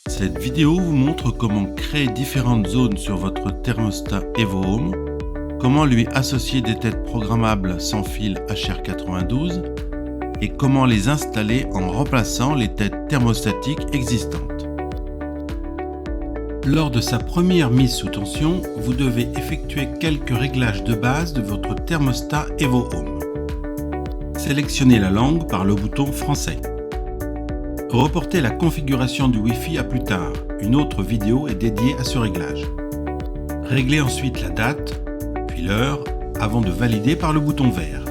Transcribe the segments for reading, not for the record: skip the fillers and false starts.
Cette vidéo vous montre comment créer différentes zones sur votre thermostat EvoHome, comment lui associer des têtes programmables sans fil HR92 et comment les installer en remplaçant les têtes thermostatiques existantes. Lors de sa première mise sous tension, vous devez effectuer quelques réglages de base de votre thermostat EvoHome. Sélectionnez la langue par le bouton Français. Reportez la configuration du Wi-Fi à plus tard, une autre vidéo est dédiée à ce réglage. Réglez ensuite la date, puis l'heure, avant de valider par le bouton vert.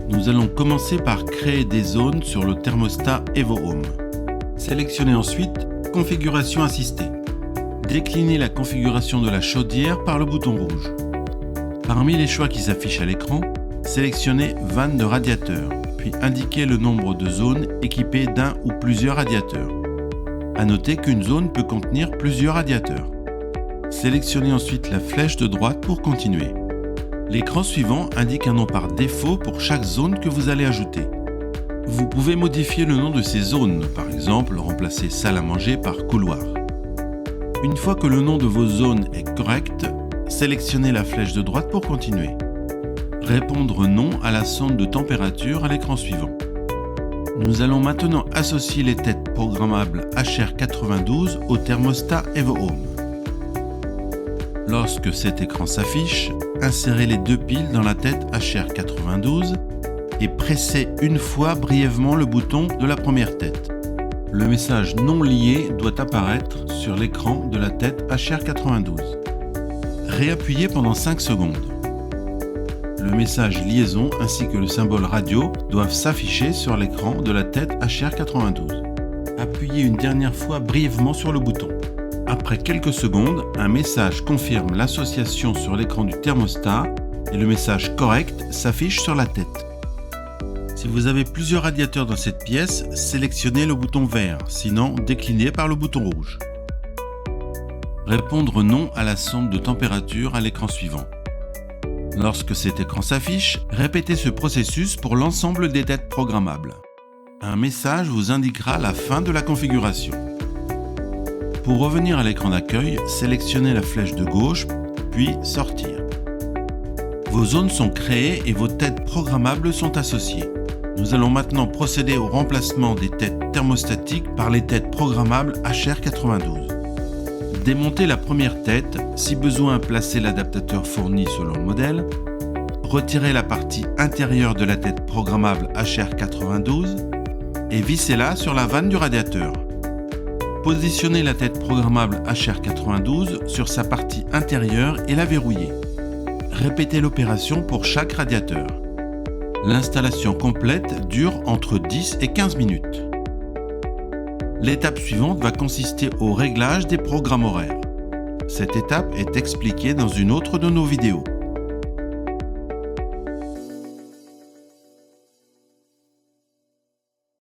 Nous allons commencer par créer des zones sur le thermostat EvoHome. Sélectionnez ensuite Configuration assistée. Déclinez la configuration de la chaudière par le bouton rouge. Parmi les choix qui s'affichent à l'écran, sélectionnez Vanne de radiateur, puis indiquez le nombre de zones équipées d'un ou plusieurs radiateurs. À noter qu'une zone peut contenir plusieurs radiateurs. Sélectionnez ensuite la flèche de droite pour continuer. L'écran suivant indique un nom par défaut pour chaque zone que vous allez ajouter. Vous pouvez modifier le nom de ces zones, par exemple remplacer salle à manger par couloir. Une fois que le nom de vos zones est correct, sélectionnez la flèche de droite pour continuer. Répondre non à la sonde de température à l'écran suivant. Nous allons maintenant associer les têtes programmables HR92 au thermostat EvoHome. Lorsque cet écran s'affiche, insérez les deux piles dans la tête HR92 et pressez une fois brièvement le bouton de la première tête. Le message non lié doit apparaître sur l'écran de la tête HR92. Réappuyez pendant 5 secondes. Le message liaison ainsi que le symbole radio doivent s'afficher sur l'écran de la tête HR92. Appuyez une dernière fois brièvement sur le bouton. Après quelques secondes, un message confirme l'association sur l'écran du thermostat et le message correct s'affiche sur la tête. Si vous avez plusieurs radiateurs dans cette pièce, sélectionnez le bouton vert, sinon déclinez par le bouton rouge. Répondre non à la sonde de température à l'écran suivant. Lorsque cet écran s'affiche, répétez ce processus pour l'ensemble des têtes programmables. Un message vous indiquera la fin de la configuration. Pour revenir à l'écran d'accueil, sélectionnez la flèche de gauche, puis Sortir. Vos zones sont créées et vos têtes programmables sont associées. Nous allons maintenant procéder au remplacement des têtes thermostatiques par les têtes programmables HR92. Démontez la première tête, si besoin placez l'adaptateur fourni selon le modèle, retirez la partie intérieure de la tête programmable HR92 et vissez-la sur la vanne du radiateur. Positionnez la tête programmable HR92 sur sa partie intérieure et la verrouillez. Répétez l'opération pour chaque radiateur. L'installation complète dure entre 10 et 15 minutes. L'étape suivante va consister au réglage des programmes horaires. Cette étape est expliquée dans une autre de nos vidéos.